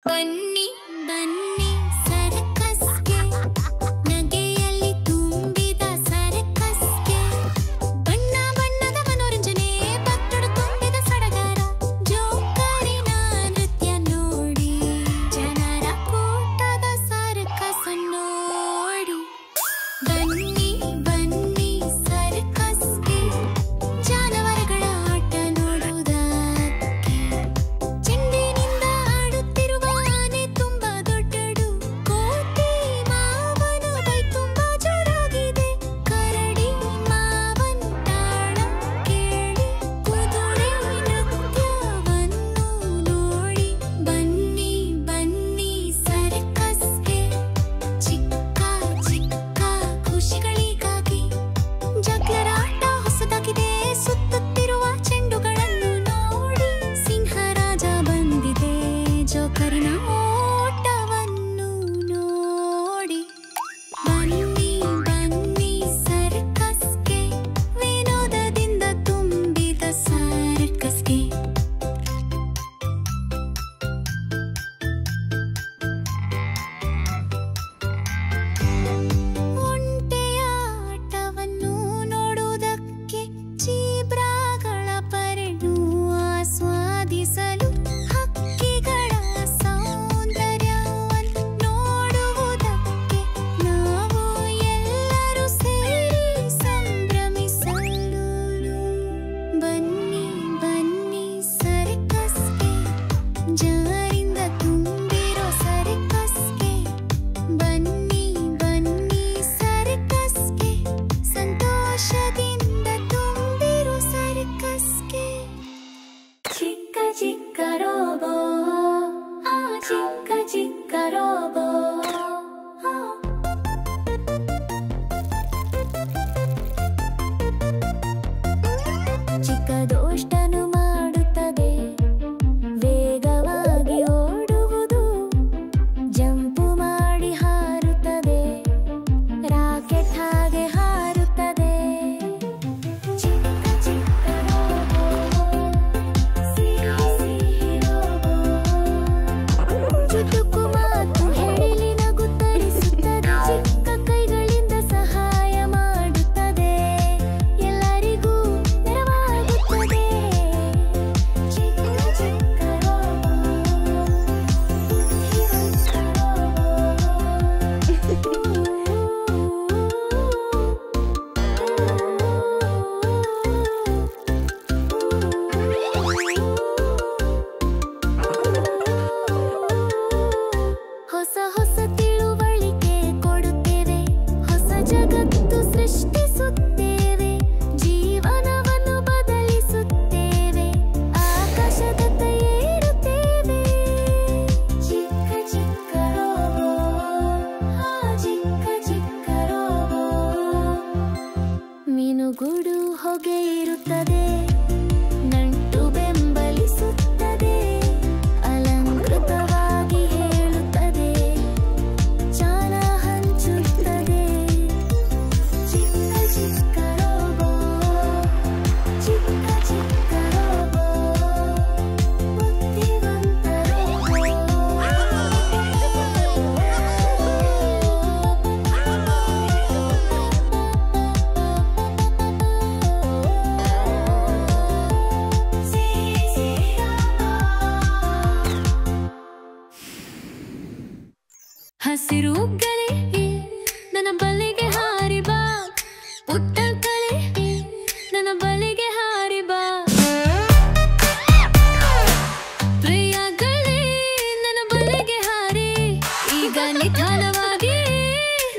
ಬನ್ನಿ ಬನ್ನಿ ಸರ್ಕಸ್ಗೆ, ನಗೆಯಲ್ಲಿ ತುಂಬಿದ ಸರ್ಕಸ್ಗೆ, ಬಣ್ಣ ಬಣ್ಣದ ಮನೋರಂಜನೆ, ಭಕ್ತರು ತುಂಬಿದ ಸಡಗರ, ಜೋಕರಿನ ನೃತ್ಯ ನೋಡಿ, ಜನರ ಕೂಟದ ಸರ್ಕಸ್ ನೋಡಿ. ಬನ್ನಿ ಬನ್ನಿ ಸರ್ಕಸ್ಗೆ, ಜಾನವಾರಗಳ ಆಟ ನೋಡುವುದಕ್ಕೆ, ಚೆಂಡಿನಿಂದ ಆಡುತ್ತಿರುವ ಆನೆ ತುಂಬಾ ದೊಡ್ಡದು, ಕೋತಿ ಮಾವನ ಕೈ ತುಂಬಾ ಜೋರಾಗಿದೆ, ಕರಡಿ ಮಾವನ ತಾಳ ಕೇಳಿ, ಕುದುರೆ ನೃತ್ಯವನ್ನು ನೋಡಿ. ಬನ್ನಿ ಬನ್ನಿ ಸರ್ಕಸ್ಗೆ, ಚಿಕ್ಕ ಚಿಕ್ಕ ಖುಷಿಗಳಿಗಾಗಿ, ಜಗ್ಲರ ಆಟ ಹೊಸದಾಗಿದೆ, ಸುತ್ತುತ್ತಿರುವ ಚೆಂಡುಗಳನ್ನು ನೋಡಿ, ಸಿಂಹರಾಜ ಬಂದಿದೆ, ಜೋಕರಿನ ಓಟವನ್ನು ನೋಡಿ. ಬನ್ನಿ ಬನ್ನಿ ಸರ್ಕಸ್ಗೆ, ವಿನೋದದಿಂದ ತುಂಬಿದ ಸರ್ಕಸ್ಗೆ. ಒಂಟೆಯ ಆಟವನ್ನು ನೋಡುವುದಕ್ಕೆ, ಜೀಬ್ರಾಗಳ ಪರೆನು ಆಸ್ವಾದಿಸಲು, ಹಕ್ಕಿಗಳ ಸೌಂದರ್ಯವನ್ನು ನೋಡುವುದಕ್ಕೆ, ನಾವು ಎಲ್ಲರೂ ಸೇರಿ ಸಂಭ್ರಮಿಸಲು. ಬನ್ನಿ ಬನ್ನಿ ಸರ್ಕಸ್ಗೆ, ಜನರಿಂದ ತುಂಬಿರೋ ಸರ್ಕಸ್ಗೆ. ಬನ್ನಿ ಬನ್ನಿ ಸರ್ಕಸ್ಗೆ, ಸಂತೋಷದಿಂದ ತುಂಬಿರೋ ಸರ್ಕಸ್ಗೆ. ಚಿಕ್ಕ ಚಿಕ್ಕ ರೋಬೋ, ಆ ಚಿಕ್ಕ ಚಿಕ್ಕ ರೋಬೋ, ಚಿಕ್ಕದೋಷ್ಟನು ಮಾಡುತ್ತದೆ, ವೇಗವಾಗಿ ಓಡುವುದು, ಜಂಪು ಮಾಡಿ ಹಾರುತ್ತದೆ, ರಾಕೆಟ್ ಹಾಗೆ ಹಾರುತ್ತದೆ. ಚಿಕ್ಕ ಚಿಕ್ಕ ರೋಬೋ, ಸಿಹಿ ಸಿಹಿ ರೋಬೋ, ಚುಟುಕು ಮಾತು ಹೇಳಿ ನಗುತ್ತರಿಸುತ್ತದೆ, ಚಿಕ್ಕ ಕೈಗಳಿಂದ ಸಹಾಯ ಮಾಡುತ್ತದೆ, ಎಲ್ಲರಿಗೂ ನೆರವಾಗುತ್ತದೆ. ಚಿಕ್ಕ ಚಿಕ್ಕ ರೋಬೋ, ಬುದ್ಧಿವಂತ ಹೊಸ ಹೊಸ ತಿಳುವಳಿಕೆ ಕೊಡುತ್ತೇವೆ, ಹೊಸ ಜಗತ್ತು ಸೃಷ್ಟಿಸುತ್ತೇವೆ, ಜೀವನವನ್ನು ಬದಲಿಸುತ್ತೇವೆ, ಆಕಾಶದತ್ತ ಏರುತ್ತೇವೆ. ಚಿಕ್ಕ ಚಿಕ್ಕ ರೋಬೋ, ಆ ಚಿಕ್ಕ ಚಿಕ್ಕ ರೋಬೋ, ಮೀನುಗೂಡು ಹೊಗೆ ಇರುತ್ತದೆ, ನಂಟು ಬೆಂಬಲಿಸುತ್ತದೆ, ಅಲಂಕೃತವಾಗಿ ಹೇಳುತ್ತದೆ, ಚಾನ ಹಂಚುತ್ತದೆ. ಚಿಕ್ಕ ಚಿಕ್ಕ ರೋಬೋ, ಚಿಕ್ಕ ಚಿಕ್ಕ ರೋಬೋ, ಬುದ್ಧಿವಂತ ಹಸಿರು ಗಲೆ ನನ್ನ ಬಲೆಗೆ ಹಾರಿ ಬಾ, ಪುಟ್ಟ ಕಲೆ ನನ್ನ ಬಲೆಗೆ ಹಾರಿ ಬಾ, ಪ್ರಿಯಗಳೇ ನನ್ನ ಬಲೆಗೆ ಹಾರಿ, ಈಗ ನಿಧಾನವಾಗಿ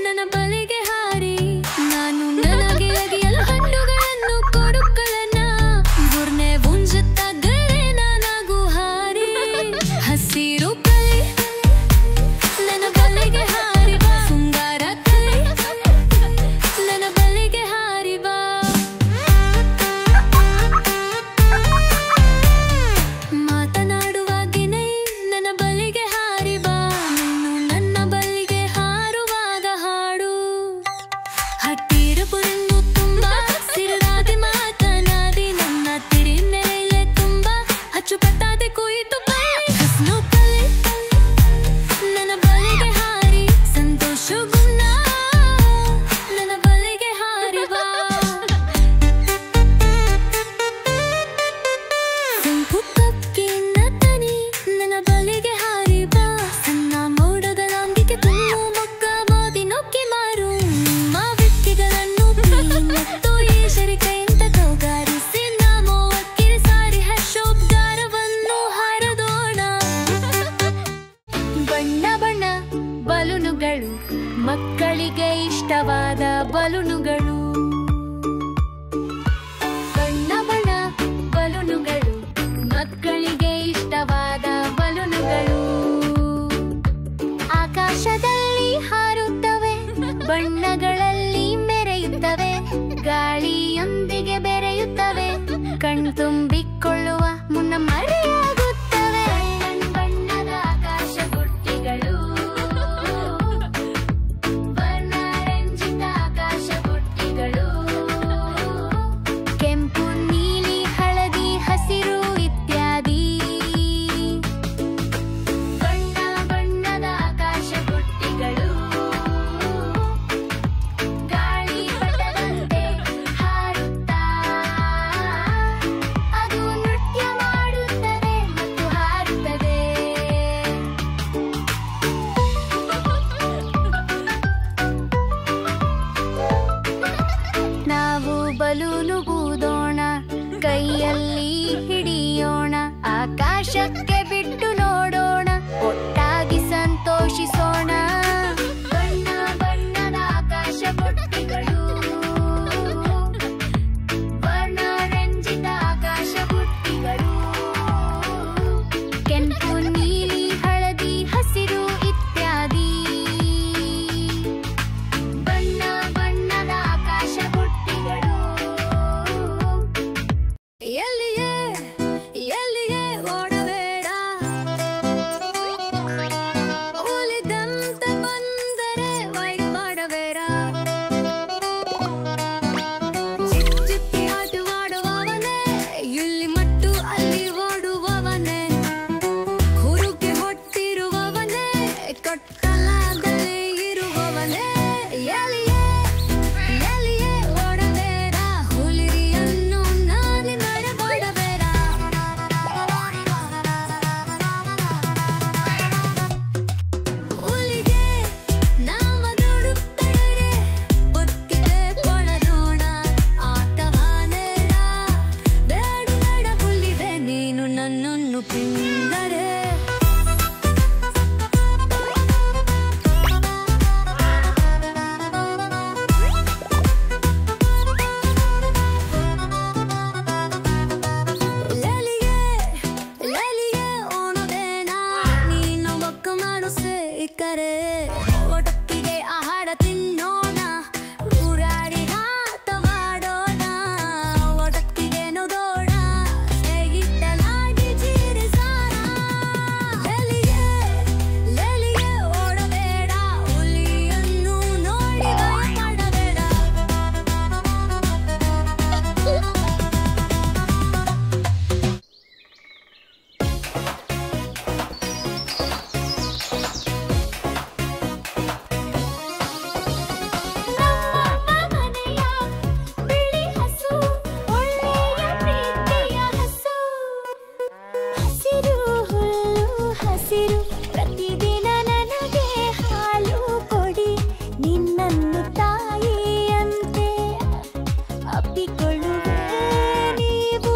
ನನ್ನ ಬಲೆಗೆ ಹಾರಿ, ನಾನು ನನಗೆ ಅಗಿಯಲು ಹಣ್ಣುಗಳನ್ನು ಕೊಡುಗಳನ್ನ, ಗುರ್ನೆ ಮುಂಜುತ್ತಾಗಲೇ ನಾನಾಗೂ ಹಾರಿ, ಹಸಿರು ಕಲೆ ನನ್ನ ಬಲೆಗೆ ಹಾರಿ ಬಾ, ಸುಂಗ ಮಕ್ಕಳಿಗೆ ಇಷ್ಟವಾದ ಬಲೂನುಗಳು. ಬಣ್ಣ ಬಣ್ಣ ಬಲೂನುಗಳು, ಮಕ್ಕಳಿಗೆ ಇಷ್ಟವಾದ ಬಲೂನುಗಳು. ಆಕಾಶದಲ್ಲಿ ಹಾರುತ್ತವೆ, ಬಣ್ಣಗಳಲ್ಲಿ ಮೆರೆಯುತ್ತವೆ, ಗಾಳಿಯೊಂದಿಗೆ ಬೆರೆಯುತ್ತವೆ, ಕಣ್ತುಂಬಿಕೊಳ್ಳುವ ಮುನ್ನ ಮರೆಯಾಗುತ್ತವೆ. ಬಣ್ಣದ ಆಕಾಶ ಬುಟ್ಟಿಗಳು, ವರ್ಣರಂಜಿತ ಆಕಾಶ ಬುಟ್ಟಿಗಳು. ಕೆಂಪು, ನೀಲಿ, ಹಳದಿ, ಹಸಿರು ಇತ್ಯಾದಿ. ಬಣ್ಣ ಬಣ್ಣದ ಆಕಾಶ ಬುಟ್ಟಿಗಳು ಗಾಳಿ ಪಟದಂತೆ ಹಾರುತ್ತಾ ಅದು ನೃತ್ಯ ಮಾಡುತ್ತದೆ ಮತ್ತು ಹಾರುತ್ತದೆ. ನಾವು ಬಲೂನು ಊದೋಣ, ಕೈಯಲ್ಲಿ ಹಿಡಿಯೋಣ, ಆಕಾಶಕ್ಕೆ ಬಿಟ್ಟು ನೋಡೋಣ, ಒಟ್ಟಾಗಿ ಸಂತೋಷಿಸೋಣ. ಬಣ್ಣ ಬಣ್ಣದ ಆಕಾಶ ಬುಟ್ಟಿಗಳು, ವರ್ಣರಂಜಿತ ಆಕಾಶ ಬುಟ್ಟಿಗಳು. ಕೆಂಪು, ನೀಲಿ, ಹಳದಿ, ಹಸಿರು ಇತ್ಯಾದಿ. ಬಣ್ಣ ಬಣ್ಣದ ಆಕಾಶ ಬುಟ್ಟಿಗಳು. ಎಲ್ಲಿಯೇ ಎಲ್ಲಿಯೇ ಓಡಬೇಡ, ಉಳಿದಂತೆ ಬಂದರೆ ವೈಟ್ ಮಾಡಬೇಡ. ಚಿಕ್ಕಿ ಆಟವಾಡುವವನೇ, ಇಲ್ಲಿ ಮಟ್ಟು ಅಲ್ಲಿ ಓಡುವವನೇ, ಹುರುಕೆ ಹೊಟ್ಟಿರುವವನೇ, ಕಟ್ಟಲಾಗಲೇ ಇರುವವನೇ. ಎಲ್ಲಿಯೇ ಎಲ್ಲಿಯೇ ಓಡಬೇಡ, ಹುಲಿಯನ್ನು ನಾನೇ ಮಾಡಬೇಡ. ಹುಲಿಗೆ ನಾವದುಡುತ್ತೇನೆ, ಒತ್ತಿಗೆ ಕೊಳದೋಣ, ಆಟವಾನೇಳ ಬೇಡ ಬೇಡ ಹುಲಿವೆ, ನೀನು ನನ್ನನ್ನು ಪಿಂದರೆ. ಲೆಲಿಗೆ ಲೆಲಿಗೆ ಓಣದೇನ, ನೀನು ಬೊಕ್ಕ ಮಾಡು ಸೇಕರೆ. ಒಟ್ಟಿಗೆ ಆಹಾರ ತಿನ್ನೋಣ, ಊರಾಡಿ ಆಟವಾಡೋಣ, ಒಟ್ಟಿಗೆ ನುದೋಣ, ಹೇಗಿಟ್ಟಲಾಗಿ ಜೀರಿಸೋಣ. ಲೆಲಿಗೆ ಲೆಲಿಗೆ ಓಡಬೇಡ, ಹುಲಿಯನ್ನು ನೋಡಿ ಭಯ ಮಾಡಬೇಡ. ನಮ್ಮ ಮನೆಯ ಬಿಳಿ ಹಸು, ಒಳ್ಳೆಯ ಪ್ರೀತಿಯ ಹಸು. ಹಸಿರು ಹುಲ್ಲು ಹಸಿರು, ಪ್ರತಿದಿನ ನನಗೆ ಹಾಲು ಕೊಡಿ. ನಿನ್ನನ್ನು ತಾಯಿಯಂತೆ ಅಪ್ಪಿಕೊಳ್ಳುವೆ, ನೀವು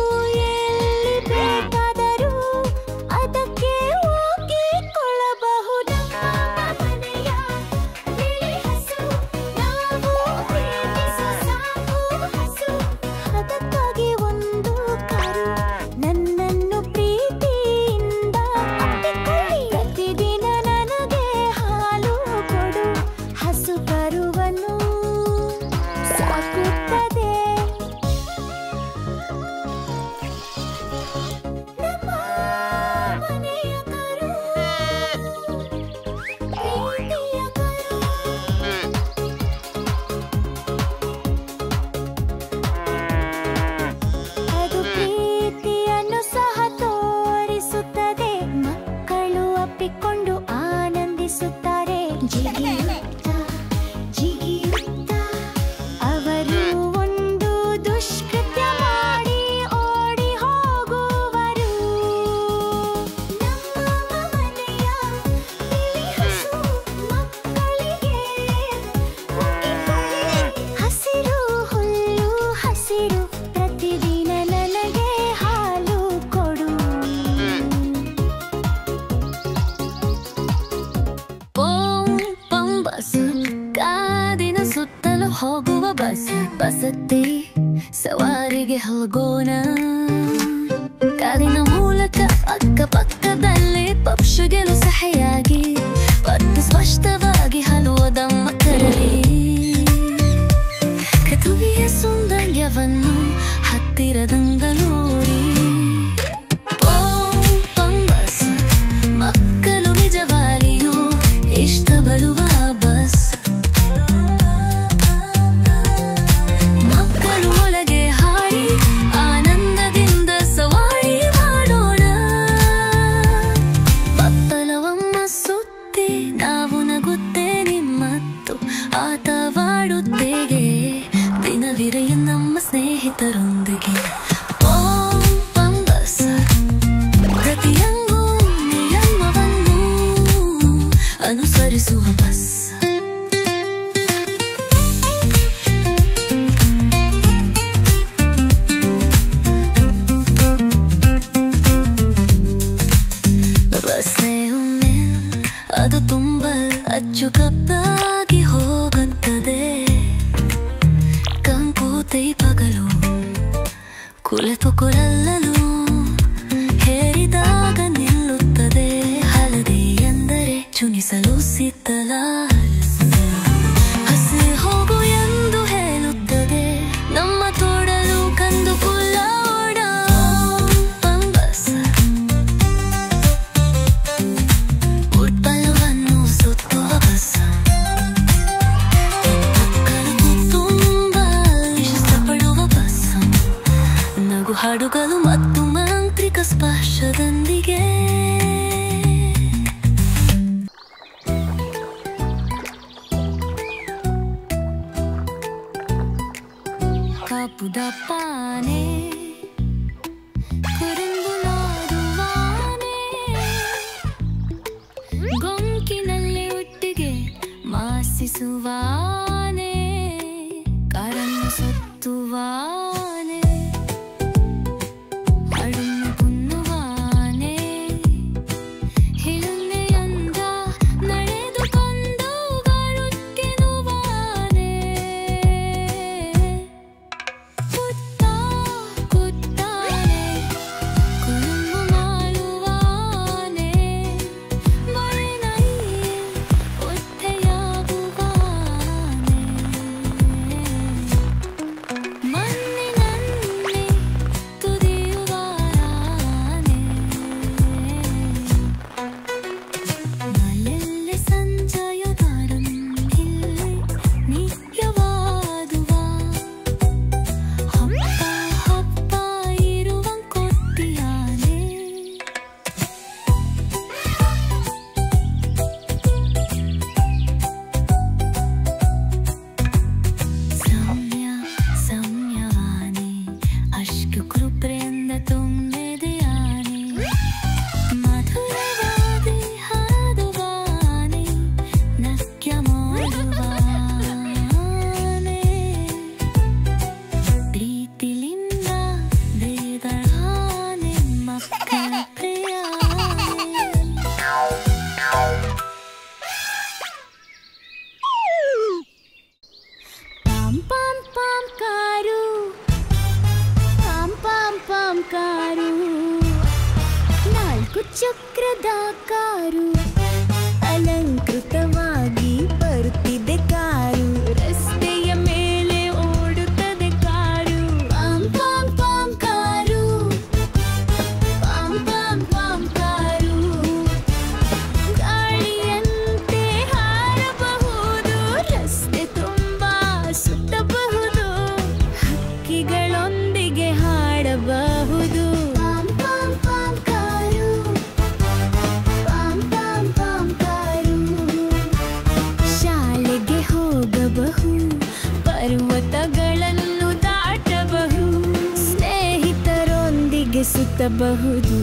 ಎಲ್ಲಿ ಬೇಕಾದರೂ ಅದಕ್ಕೆ ಹೋಗಿಕೊಳ್ಳಬಹುದು. ನಮ್ಮ ಮನೆಯ ಬಿಳಿ ಹಸು, ನಾವು ಪ್ರೀತಿಸೋ ಸಾಕು ಹಸು. ಅದಕ್ಕಾಗಿ ಒಂದು ಕರು ನನ್ನನ್ನು ಪ್ರೀತಿಯಿಂದ ಅಪ್ಪಿಕೊಳ್ಳಿ. ಪ್ರತಿದಿನ ನನಗೆ ಹಾಲು ಕೊಡು, ಹಸು ಕರುವನ್ನು ಸಾಕುತ್ತದೆ. ನಮ್ಮ ಮನೆಯ ಕರು, ಪ್ರೀತಿಯ ಕರು. ಅದು ಪ್ರೀತಿಯನ್ನು ಸಹ ತೋರಿಸುತ್ತದೆ, ಮಕ್ಕಳು ಅಪ್ಪಿಕೊಂಡು ಆನಂದಿಸುತ್ತಾರೆ. ಜಿಗಿಯುತ್ತಾ ಜಿಗಿಯುತ್ತಾ ಅವರು ಒಂದು ದುಷ್ಕೃತ್ಯ ಮಾಡಿ ಓಡಿ ಹೋಗುವರು. ನಮ್ಮ ಮನೆಯ ಜೊತೆ ಸವಾರಿಗೆ ಹೋಗೋಣ. ಕಾರಿನ ಮೂಲಕ ಅಕ್ಕಪಕ್ಕದಲ್ಲೇ ಪಕ್ಷಿಗಳು ಸಹೆಯಾಗಿ ಪಟ್ಟು ಸ್ಪಷ್ಟವಾಗಿ ಹಲುವುದ ಮಕ್ಕಳಲ್ಲಿ ಕಥುವಿಯ ಸೌಂದರ್ಯವನ್ನು ಹತ್ತಿರದಿಂದ ನೋಡಿ ಮಕ್ಕಳು ನಿಜವಾಗಿಯೂ ಇಷ್ಟ ಬರುವ ಬಸ್. ಮಕ್ಕಳು ಒಳಗೆ ಹಾಡಿ ಆನಂದದಿಂದ ಸವಾರಿ ಮಾಡೋಣ. ಬತ್ತಲವಮ್ಮ ಸುತ್ತಿ ನಾವು ನಗುತ್ತೇನೆ ಮತ್ತು ಆಟವಾಡುತ್ತೇವೆ ದಿನವಿರೆಯ ನಮ್ಮ ಸ್ನೇಹಿತರೊಂದಿಗೆ. ಪ್ರತಿಯೊಂದು ನಿಯಮವನ್ನು ಅನುಸರಿಸುವ ಬಸ್. ಬಸ್ಸೇ ಒಮ್ಮೆ ಅದು ತುಂಬ ಅಚ್ಚುಕಟ್ಟಾಗಿ ಹೋಗುತ್ತದೆ. ಕಂಪು ದೀಪಗಳು ಕುಳಿತುಕೊಳ್ಳಲು ಹೇರಿದಾಗ ನಿಲ್ಲುತ್ತದೆ. ಹಳದಿ ಎಂದರೆ ಚುನಿಸಲು ಸಿದ್ಧಲ. ಹಸಿ ಹೋಗು ಎಂದು ಹೇಳುತ್ತದೆ ನಮ್ಮ ತೋಡಲು ಕಂದುಕುಲ್ಲ ಓಡ ಬಸ್. ಉಟ್ಬಲವನ್ನು ಸುತ್ತುವ ಬಸ್. ಮಕ್ಕಳು ತುಂಬ ಇಷ್ಟಪಡುವ ಬಸ್. ನಗು ಹಾಡುಗಳು ಮತ್ತು ಮಾಂತ್ರಿಕ ಸ್ಪರ್ಶದೊಂದಿಗೆ. ಕಾಪುದಪ್ಪಾನೆ ಕುರುಂಬುಲಾಡುವಾನೆ ಗೊಂಕಿನಲ್ಲಿ ಒಟ್ಟಿಗೆ ಮಾಸಿಸುವಾನೆ ಕಾರನ್ನು ಸತ್ತುವಾನೆ ಅಡುನ್ನು ಕುನ್ನುವಾನೆ ಹಿಳುನ್ನೆಯಂದ ನಡೆದುಕೊಂಡು ಬರುತ್ತೆನುವಾನೆ. ಕುತ್ತಾನೆ ಕುರುಂಬು ಮಾಡುವಾನೆ ಮಳೆನೈ ಒತ್ತೆಯಾಗುವಾನೆ. ಮಣ್ಣಿನಲ್ಲಿ ತುದಿಯುವಾನೆ ಮಲೆಲ್ಲೆ ಸಂಜಯದಾರಂಭಿಲ್ಲಿ ನಿತ್ಯವಾದುವ ಹಬ್ಬ ಹಬ್ಬ ಇರುವ ಕೊಟ್ಟಿಯಾನೆ. ಸೌಮ್ಯ ಸೌಮ್ಯವಾನೆ ಅಶ್ಕು ಕೃಪೆಯಿಂದ ತುಂಬಿದೆಯಾನೆ. ಮಧುರವಾಗಿ ಹಾಡುವಾನೆ ನೃತ್ಯ ಮಾಡುವಾನೆ. ಪ್ರೀತಿಲಿಂದ ದೇವರಾನೆ ಮಕ್ಕಳ ಪ್ರಿಯಾನೆ. ಪಾಂ ಪಾಂ ಪಾಂ ಕಾರು ಪಾಂ ಪಾಂ ಪಾಂ ಕಾರು ನಾಲ್ಕು ಚಕ್ರದ ಕಾರು ಅಲಂಕೃತವಾಗಿ ಬರುತ್ತಿದೆ ಕಾರು. ರಸ್ತೆಯ ಮೇಲೆ ಓಡುತ್ತದೆ ಕಾರು. ಪಾಂ ಪಾಂ ಪಾಂ ಕಾರು ಪಾಂ ಪಾಂ ಪಾಂ ಕಾರು ಗಾಳಿಯಂತೆ ಹಾರಬಹುದು. ರಸ್ತೆ ತುಂಬ ಸುತ್ತಬಹುದು. ಹಕ್ಕಿಗಳೊಂದಿಗೆ ಹಾಡಬಹುದು. ಪಾಂ ಪಾಂ ಪಾಂ ಕಾರು ಪಾಂ ಪಾಂ ಪಾಂ ಕಾರು ಶಾಲೆಗೆ ಹೋಗಬಹುದು. ಪರ್ವತಗಳನ್ನು ದಾಟಬಹುದು. ಸ್ನೇಹಿತರೊಂದಿಗೆ ಸುತ್ತಬಹುದು.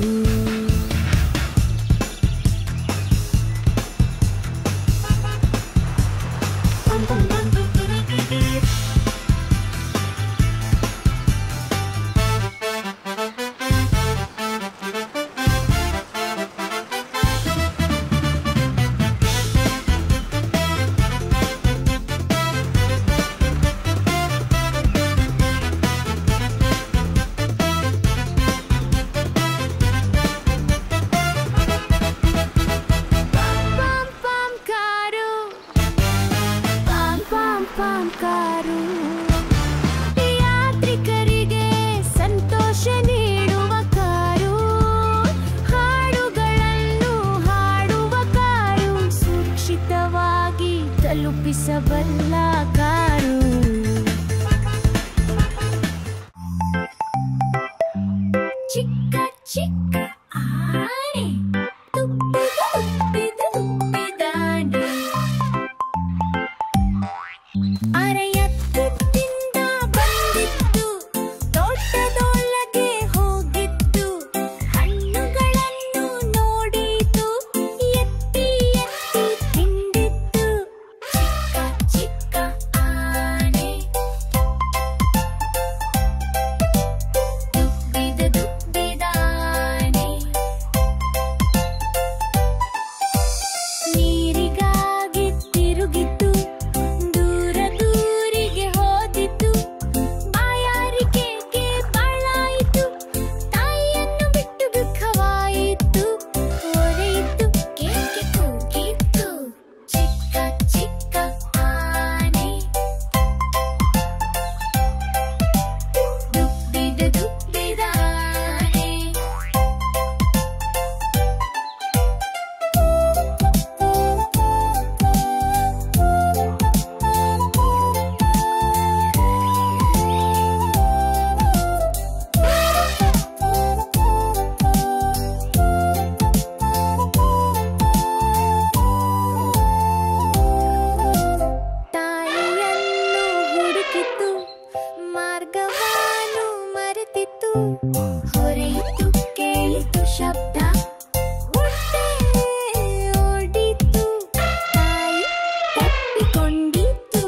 ತಪ್ಪಿಸಬಲ್ಲ ಕಾರು. ಚಿಕ್ಕ ಚಿಕ್ಕ ಆನೆ ತುಪ್ಪಿದ ತುಪ್ಪಿದಾನೆ ಅರೆಯತ್ತಿಂದ ಬಂದಿತ್ತು ತೋಟದೊಳಗೆ ಹೋಗಿತ್ತು ಹಣ್ಣುಗಳನ್ನು ನೋಡಿತು ಎತ್ತಿ ಎತ್ತಿ ತಿಂದಿತ್ತು ಚಿಕ್ಕ ಚಿಕ್ಕ ಆನೆ ತುಪ್ಪಿದ ತುಪ್ಪಿದಾನೆ ನೀರಿಗಾಗಿ ತಿರುಗಿತು ದೂರ ದೂರಿಗೆ ಹೋದಿತು ಬಾಯಾರಿಕೆಗೆ ಬಾಳಾಯಿತು ತಾಯಿಯನ್ನು ಬಿಟ್ಟು ದುಃಖವಾಯಿತು ಹೊರೆಯಿತು ಕೇಕೆ ಕೂಗಿತು ಚಿಕ್ಕ ಚಿಕ್ಕ ಆನೆ ತುಪ್ಪಿದ ತುಪ್ಪಿದಾನೆ ತಾಯಿಯನ್ನು ಹುಡುಕಿತು ಮಾರ್ಗವನ್ನು ಮರೆತಿತ್ತು ಹೊರೆಯಿತು ಕೇಳಿತು ಶಬ್ದ ಹೊಟ್ಟೆ ಓಡಿತು ತಾಯಿ ತಪ್ಪಿಕೊಂಡಿತು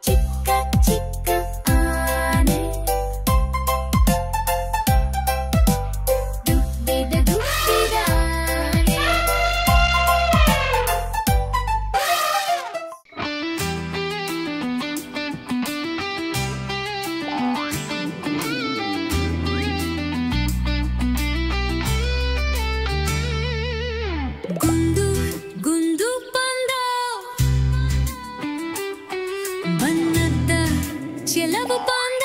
ಚಿಕ್ಕ ಚಿಕ್ಕ ಆನೆ ತುಪ್ಪಿದ ತುಪ್ಪಿದಾನೆ ಗುಂಡು ಗುಂಡು ಬಂದ ಬಣ್ಣದ ಚೆಲವು ಬಂದ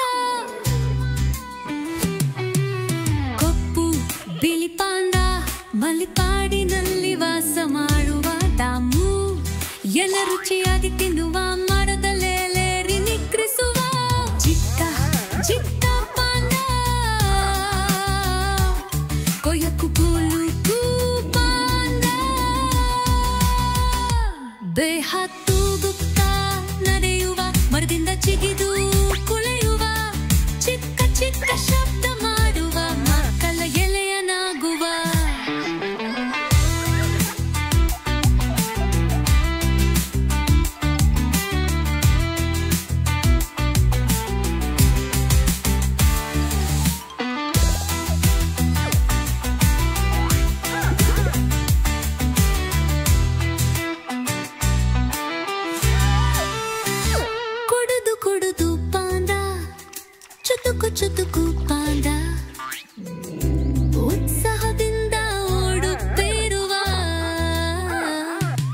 ಕಪ್ಪು ಬಿಳಿ ಪಾಂಡ ಮಲೆಕಾಡಿನಲ್ಲಿ ವಾಸ ಮಾಡುವ ದಾಮು ಎಲ್ಲ ರುಚಿಯಾಗಿ ತಿನ್ನುವ ಮರದಲ್ಲೇರಿ ನಿಗ್ರಿಸುವ ಚಿಕ್ಕ ಚಿಕ್ಕ ಪಾಂಡ ಕೊಯ್ಯಕ್ಕೂ ಕೂಲು ಪಾಂಡ ಬೇಹತ್ತೂಗುತ್ತಾ ನಡೆಯುವ ಮರದಿಂದ ಚಿಗಿದು ಕುಳೆಯುವ ಚಿಕ್ಕ ಚಿಕ್ಕ ಶಬ್ದ ಮಾಡುವ ಮಕ್ಕಳ ಎಲೆಯನಾಗುವ ಕುಡಿದು ಕುಡಿದು ಪಾಂಡ ಚುಟುಕು ಚುಟುಕು ಪಾಂಡ ಉತ್ಸಾಹದಿಂದ ಓಡುತ್ತಿರುವ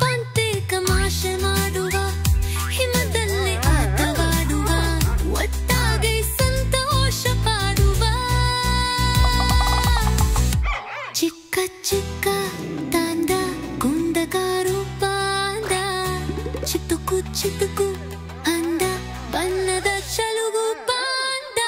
ಪಂತೆ ಕಮಾಶೆ ಮಾಡುವ ಹಿಮದಲ್ಲಿ ಆಟವಾಡುವ ಒಟ್ಟಾಗಿ ಸಂತೋಷ ಪಾಡುವ ಚಿಕ್ಕ ಚಿಕ್ಕ ತಾಂಡ ಗುಂಡಗಾರು ಪಾಂಡ ಚಿಟುಕು ಚಿಟುಕು ಅಂದ ಬಣ್ಣದ ಚಲುಗು ಪಾಂಡ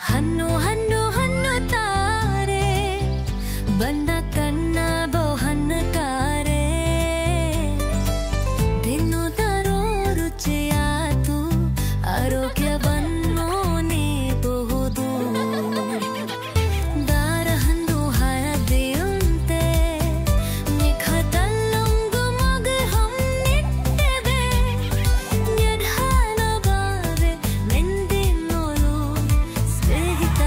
ಹಣ್ಣು ಹಣ್ಣು ಹಣ್ಣು ತಾರೆ ಬಂದ ತನ್ನ ಬಹುಹಣ್ಣು ತಾರೆ ತಿನ್ನುತ್ತರೋ ರುಚಿಯಾತು ಆರೋಗ್ಯವನ್ನು ನೀಬಹುದು ದಾರ ಹಣ್ಣು ಹಳದಿಯುಂತೆ ನಿಖತಲ್ಲೊಂಗು ಮಗ ಹಮ್ಮಿಟ್ಟೆವೆ ನಿರ್ಹಾಲ ಬಾವೆ ನೆಂದಿನೋರು ಸ್ನೇಹಿತ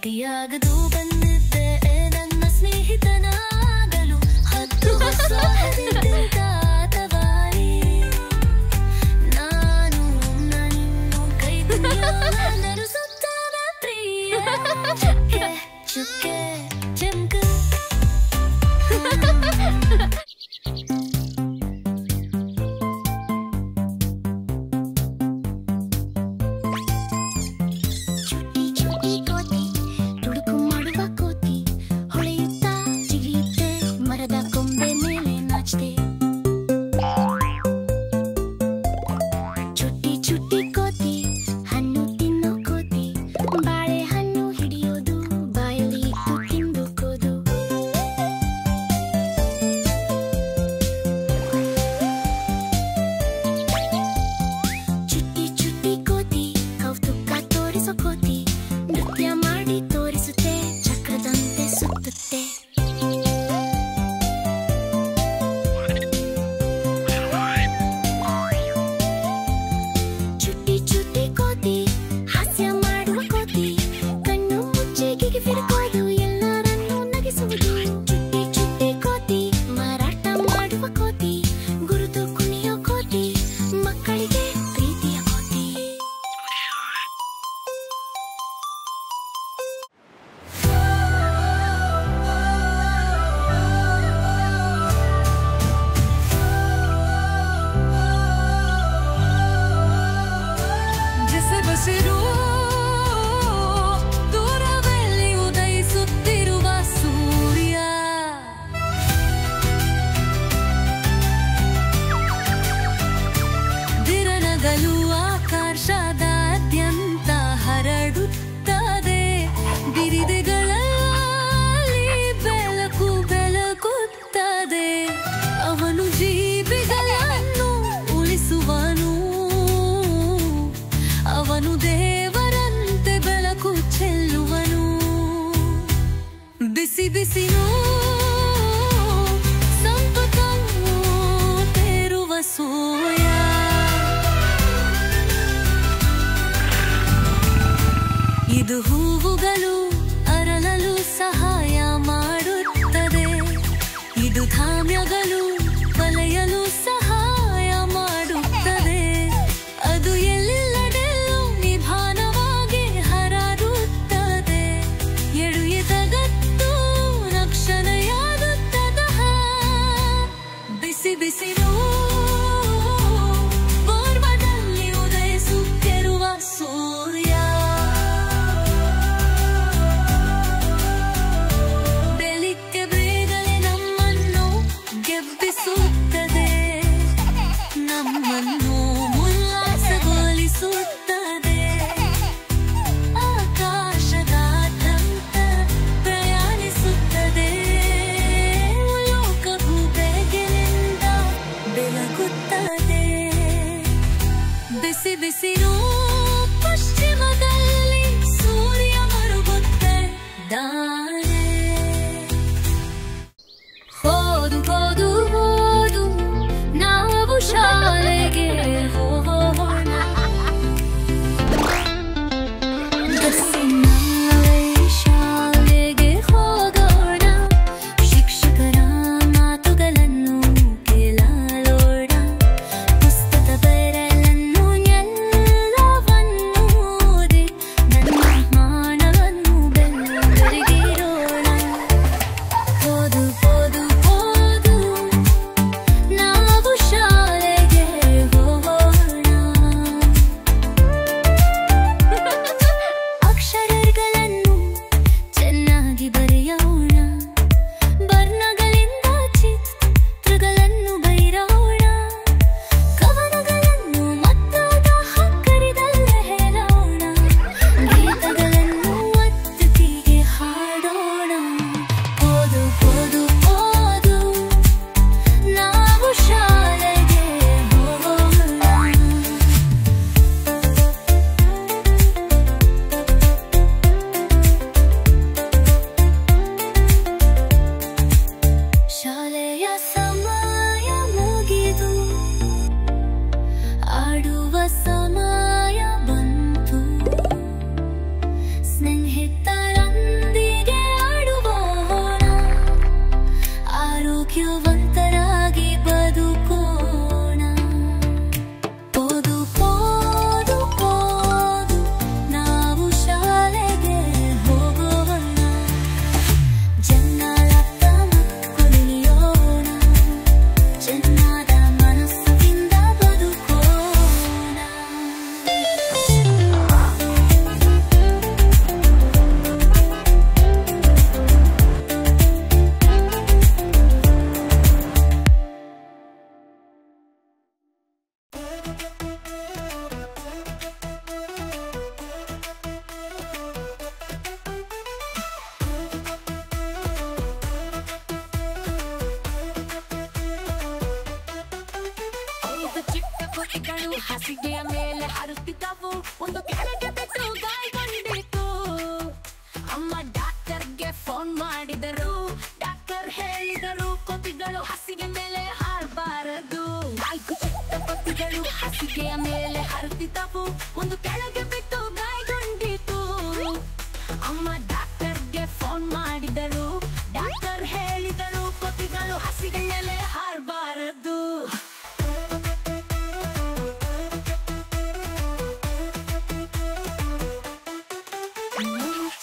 ಅತಿಯಾಗದು ಬಂದಿದ್ದೆ ನನ್ನ ಸ್ನೇಹಿತನಾಗಲು 10 ವರ್ಷ ಹಿಂದಿದ್ದ ತವಾರಿ ನಾನು ನನ್ನನ್ನು ಕೈ ನರುಸುತ್ತಾನೆ ಪ್ರಿಯ ಚುಕ್ಕೆ ಚುಕ್ಕೆ ಚಮಕ ಇದು ಹೂವುಗಳು ಅರಳಲು ಸಹಾಯ ಮಾಡುತ್ತದೆ ಇದು ಧಾನ್ಯಗಳು ಕಲೆಯಲು ಸಹಾಯ ಮಾಡುತ್ತದೆ ಅದು ಎಲ್ಲಿಲ್ಲದೆಲ್ಲೂ ನಿಧಾನವಾಗಿ ಹರಡುತ್ತದೆ ಎಳೆಯದಗತ್ತು ರಕ್ಷಣೆಯಾಗುತ್ತದ ಬಿಸಿ ಬಿಸಿ ಪೂರ್ವದಲ್ಲಿ ಉದಯಿಸುತ್ತಿರುವ ಸೂರ್ಯ ನಮ್ಮನ್ನು ಉಲ್ಲಾಸಗೊಳಿಸುತ್ತದೆ ಆಕಾಶದಾದ್ಯಂತ ಪ್ರಯಾಣಿಸುತ್ತದೆ ಲೋಕವು ಬೆಳಗಿನಿಂದ ಬೆಳಗುತ್ತದೆ ಬಿಸಿ ಬಿಸಿರು ಪಶ್ಚಿಮದಲ್ಲಿ ಸೂರ್ಯ ಮರುಗುತ್ತಿದ್ದಾನೆ ಹೋದು ಹೋದು ಹೋದು ನಾವು ಶಾಲೆಗೆ ಹೋಗೋಣ ಶಾಲೆಗೆ ಹೋಗೋಣ ಶಿಕ್ಷಕರ ಮಾತುಗಳನ್ನು ಕೇಳೋಣ ಪುಸ್ತಕ ಬರಲನ್ನು ಎಲ್ಲವನ್ನೂ ಓದಿ ನನ್ನ ಮಾನವನ್ನು ಬೆಳಗಿರೋಣ ಹೋದು ಹೋದು ಹೋದು ನಾವು ಶಾಲೆಗೆ ಹೋಗೋಣ ಅಕ್ಷರಗಳನ್ನು ಚೆನ್ನಾಗಿ ಬರೆಯೋಣ ವರ್ಣಗಳಿಂದ ಚಿತ್ರಗಳನ್ನು ಬೈರೋಣ ಕವನಗಳನ್ನು ಮತ್ತದ ಹಕ್ಕರಿದಲ್ಲೇ ಹೇಳೋಣ ಗೀತಗಳನ್ನು ಒತ್ತಿಗೆ ಹಾಡೋಣ ಓದು ಓದು ಓದು ನಾವು ಶಾಲೆಗೆ ಹೋಗೋಣ ಶಾಲೆಯ ಸಮಯ ಮುಗಿದು ಆಡುವ ಸಮಯ ಬಂತು ಸ್ನೇಹಿತರನ್ನು ಹಾಸಿಗೆಯ ಮೇಲೆ ಹಾರುತ್ತಿದ್ದವು, ಒಂದು ಕೆಳಗೆ ಬಿದ್ದು ಗಾಯಗೊಂಡಿತು. ಅಮ್ಮ ಡಾಕ್ಟರ್ಗೆ ಫೋನ್ ಮಾಡಿದರು. ಡಾಕ್ಟರ್ ಹೇಳಿದರು, ಕೋತಿಗಳು ಹಾಸಿಗೆ ಮೇಲೆ ಹಾರಬಾರದು. 4 ಚಿಕ್ಕ ಕೋತಿಗಳು ಹಾಸಿಗೆಯ ಮೇಲೆ ಹಾರುತ್ತಿದ್ದವು, ಒಂದು ಕೆಳಗೆ ಬಿದ್ದು ಗಾಯಗೊಂಡಿತು. ಅಮ್ಮ ಡಾಕ್ಟರ್ಗೆ ಫೋನ್ ಮಾಡಿದರು. ಡಾಕ್ಟರ್ ಹೇಳಿದರು, ಕೋತಿಗಳು ಹಾಸಿಗೆ ಮೇಲೆ ಹಾರಬಾರದು.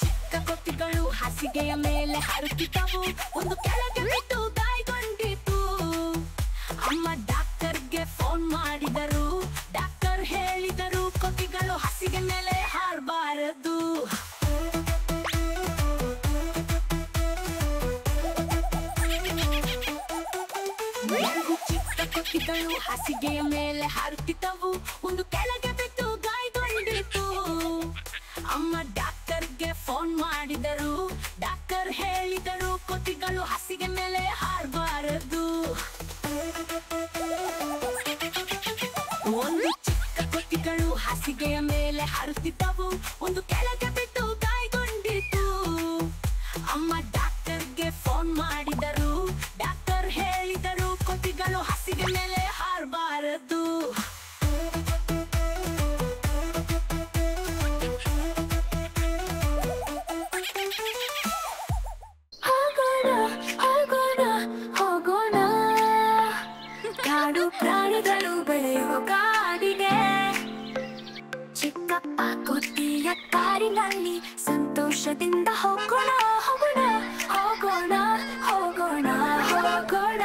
ಚಿಕ್ಕ ಕೋತಿಗಳು ಹಾಸಿಗೆಯ ಮೇಲೆ ಹಾರುತ್ತಿದ್ದವು, ಒಂದು ಕೆಳಗೆ ಬಿದ್ದು ಗಾಯಗೊಂಡಿತು. ಅಮ್ಮ ಡಾಕ್ಟರ್ಗೆ ಫೋನ್ ಮಾಡಿದರು. ಡಾಕ್ಟರ್ ಹೇಳಿದರು, ಕೋತಿಗಳು ಹಾಸಿಗೆ ಮೇಲೆ ಹಾರಬಾರದು. ಚಿಕ್ಕ ಕೋತಿಗಳು ಹಾಸಿಗೆಯ ಮೇಲೆ ಹಾರುತ್ತಿದ್ದವು, ಒಂದು ಕೆಳಗೆ ಬಿದ್ದು ಗಾಯಗೊಂಡಿತು. ಅಮ್ಮ ಡಾಕ್ಟರ್ಗೆ ಫೋನ್ ಮಾಡಿದರು. ಡಾಕ್ಟರ್ ಹೇಳಿದರು, ಕೋತಿಗಳು ಹಾಸಿಗೆ ಮೇಲೆ ಹಾರಬಾರದು. ಒಂದು ಚಿಕ್ಕ ಕೋತಿಗಳು ಹಾಸಿಗೆಯ ಮೇಲೆ ಹಾರುತ್ತಿದ್ದವು, ಒಂದು ಕೆಳಗೆ ಬಿದ್ದು ಗಾಯಗೊಂಡಿತು. ಅಮ್ಮ ಡಾಕ್ಟರ್ಗೆ ಫೋನ್ ಮಾಡಿದರು. ಡಾಕ್ಟರ್ ಹೇಳಿದರು, ಕೋತಿಗಳು ಹಾಸಿಗೆ ಮೇಲೆ ಹಾರಬಾರದು. ಹೋಗೋಣ ಕಾಡು ಪ್ರಾಣಿಗಳು ಬೆಳೆಯುವ ಕಾಡಿಗೆ. ಚಿಕ್ಕಪ್ಪ ಕೋತಿಯ ಕಾರಿನಲ್ಲಿ ಸಂತೋಷದಿಂದ ಹೋಗೋಣ ಹೋಗೋಣ ಹೋಗೋಣ ಹೋಗೋಣ ಹೋಗೋಣ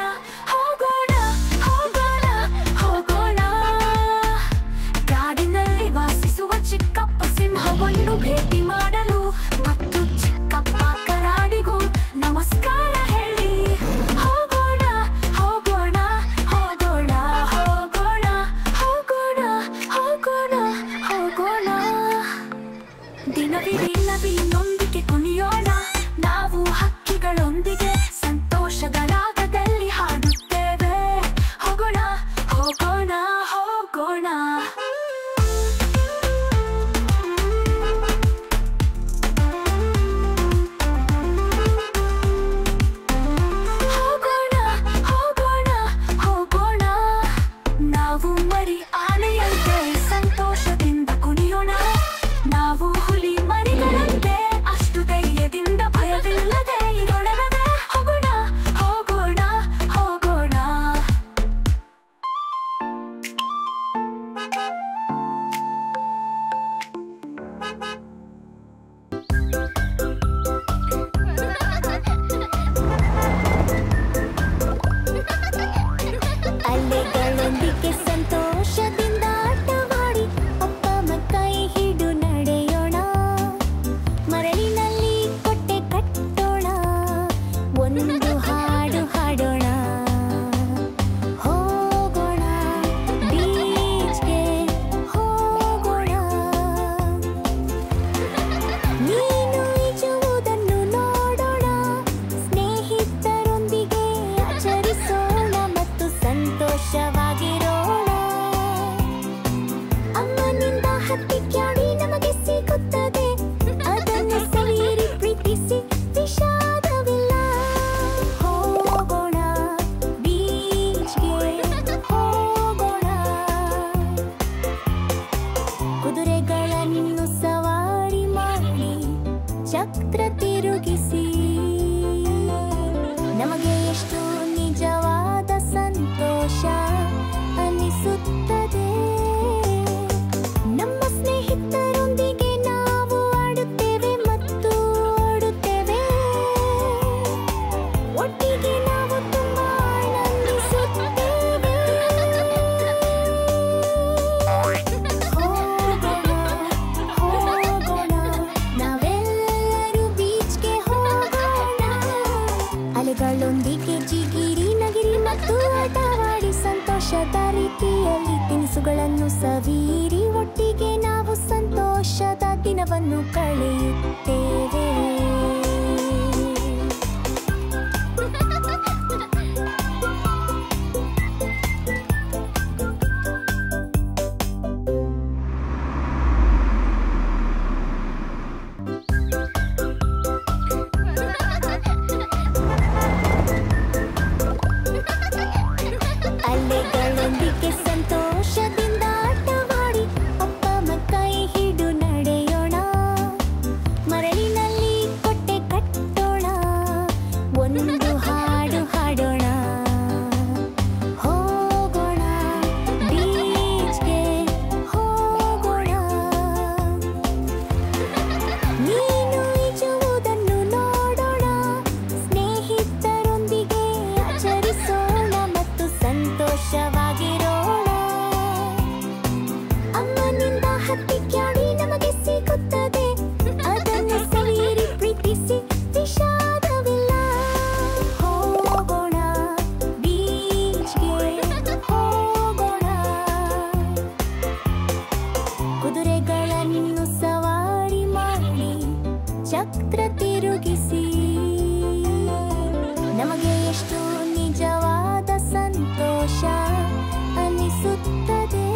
ಹೋಗೋಣ ಹೋಗೋಣ ಹೋಗೋಣ. ಕಾಡಿನಲ್ಲಿ ವಾಸಿಸುವ ಚಿಕ್ಕಪ್ಪ ಸಿಂಹವನ್ನು ಭೇಟಿ ಮಾಡಲು ಮತ್ತು ಚಿಕ್ಕಪ್ಪ ಕರಾಡಿಗೂ ನಮಸ್ಕಾರ ಹೇಳಿ ಹೋಗೋಣ ಹೋಗೋಣ ಹೋಗೋಣ ಹೋಗೋಣ ಹೋಗೋಣ ಹೋಗೋಣ ಹೋಗೋಣ. ದಿನವಿಡೀ ನವಿಲಿನೊಂದಿಗೆ ಕುಣಿಯೋಣ, ನಾವು ಹಕ್ಕಿಗಳೊಂದಿಗೆ ಸಂತೋಷದ ರಾಗದಲ್ಲಿ ಹಾಡುತ್ತೇವೆ. ಹೋಗೋಣ ಹೋಗೋಣ ಹೋಗೋಣ. ಹೋಗೋಣ ಹೋಗೋಣ ಹೋಗೋಣ. ನಾವು ಮರಿ ಆನೆಯಂತೆ ಸಂತೋಷದಿಂದ ಕುಣಿಯೋಣ, ನಾವು ಹುಲಿ ಮರಿಗಳಂತೆ ಅಷ್ಟು ಧೈರ್ಯದಿಂದ ಭಯವಿಲ್ಲದೆ ಇರೋಣ. ಹೋಗೋಣ ಹೋಗೋಣ ಹೋಗೋಣ. ಅಲೆಗಳೊಂದಿಗೆ ಸಂತೋಷದಿಂದ ಆಟವಾಡಿ ಅಪ್ಪ ಕೈ ಹಿಡು ನಡೆಯೋಣ. ಮರಳಿನಲ್ಲಿ ಕೊಟ್ಟೆ ಕಟ್ಟೋಣ, ಒಂದು ಹಾಡು ಹಾಡೋಣ. ಹೋಗೋಣ ಬೀಚ್ಗೆ ಹೋಗೋಣ. ನೀನು ಈಜುವುದನ್ನು ನೋಡೋಣ, ಸ್ನೇಹಿತರೊಂದಿಗೆ ಆಚರಿಸೋಣ ಮತ್ತು ಸಂತೋಷವಾಗಿರೋಣ. ಅಮ್ಮನಿಂದ ಹತ್ತಿ ಕ್ಯಾಡಿ ನಮಗೆ ಸಿಗುತ್ತದೆ, ಅದನ್ನು ಸವಿಯಿರಿ ಪ್ರೀತಿಸಿ ವಿಷಾದವಿಲ್ಲ. ಹೋಗೋಣ ಬೀಚ್ಗೆ ಹೋಗೋಣ. ಕುದುರೆಗಳನ್ನು ಸವಾರಿ ಮಾಡಿ ಚಕ್ರ ತಿರುಗಿಸಿ ನಮಗೆ ಎಷ್ಟು ನಿಜವಾದ ಸಂತೋಷ ಅನಿಸುತ್ತದೆ. ನಮ್ಮ ಸ್ನೇಹಿತರೊಂದಿಗೆ ನಾವು ಆಡುತ್ತೇವೆ ಮತ್ತು ಓಡುತ್ತೇವೆ. ಒಟ್ಟಿಗೆ ನಾವು ತುಂಬಾ ಆನಂದಿಸುತ್ತೇವೆ. ಹೋಗೋಣ ಹೋಗೋಣ ನಾವೆಲ್ಲರೂ ಬೀಚ್ಗೆ ಹೋಗೋಣ. ಅಲೆಗಳೊಂದಿಗೆ ಜಿಗಿರಿ ನಗಿರಿ ಮತ್ತು ಆಟವಾಡಿ ಸಂತೋಷದ ರೀತಿಯಲ್ಲಿ ತಿನಿಸುಗಳನ್ನು ಸವಿಯಿರಿ. ಒಟ್ಟಿಗೆ ನಾವು ಸಂತೋಷದ ದಿನವನ್ನು ಕಳೆಯುತ್ತೇವೆ. ಚಕ್ರ ತಿರುಗಿಸಿ ನಮಗೆ ಎಷ್ಟು ನಿಜವಾದ ಸಂತೋಷ ಅನಿಸುತ್ತದೆ.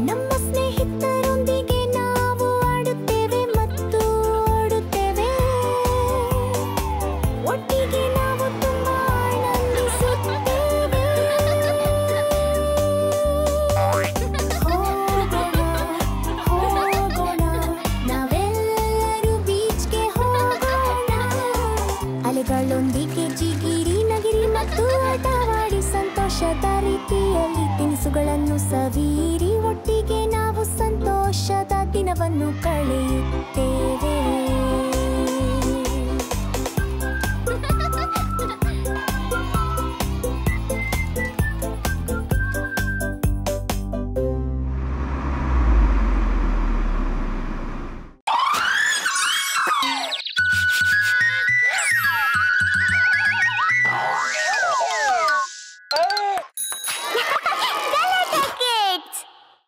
ನಮ್ಮ ಸ್ನೇಹಿತರೊಂದಿಗೆ ನಾವು ಆಡುತ್ತೇವೆ ಮತ್ತು ಓಡುತ್ತೇವೆ. ಒಟ್ಟಿಗೆ ನಾವು ತುಂಬಾ ಆನಂದಿಸುತ್ತೇವೆ. ಹೋಗೋಣ ನಾವೆಲ್ಲರೂ ಬೀಚ್ಗೆ ಹೋಗೋಣ. ಅಲೆಗಳೊಂದಿಗೆ ಜಿಗಿರಿ ನಗಿರಿ ಮತ್ತು ಆಟವಾಡಿ ಸಂತೋಷದ ರೀತಿಯಲ್ಲಿ ತಿನಿಸುಗಳನ್ನು ಸವಿಯಿರಿ. ಒಟ್ಟಿಗೆ ನಾವು ಸಂತೋಷದ ದಿನವನ್ನು ಕಳೆಯುತ್ತೇವೆ.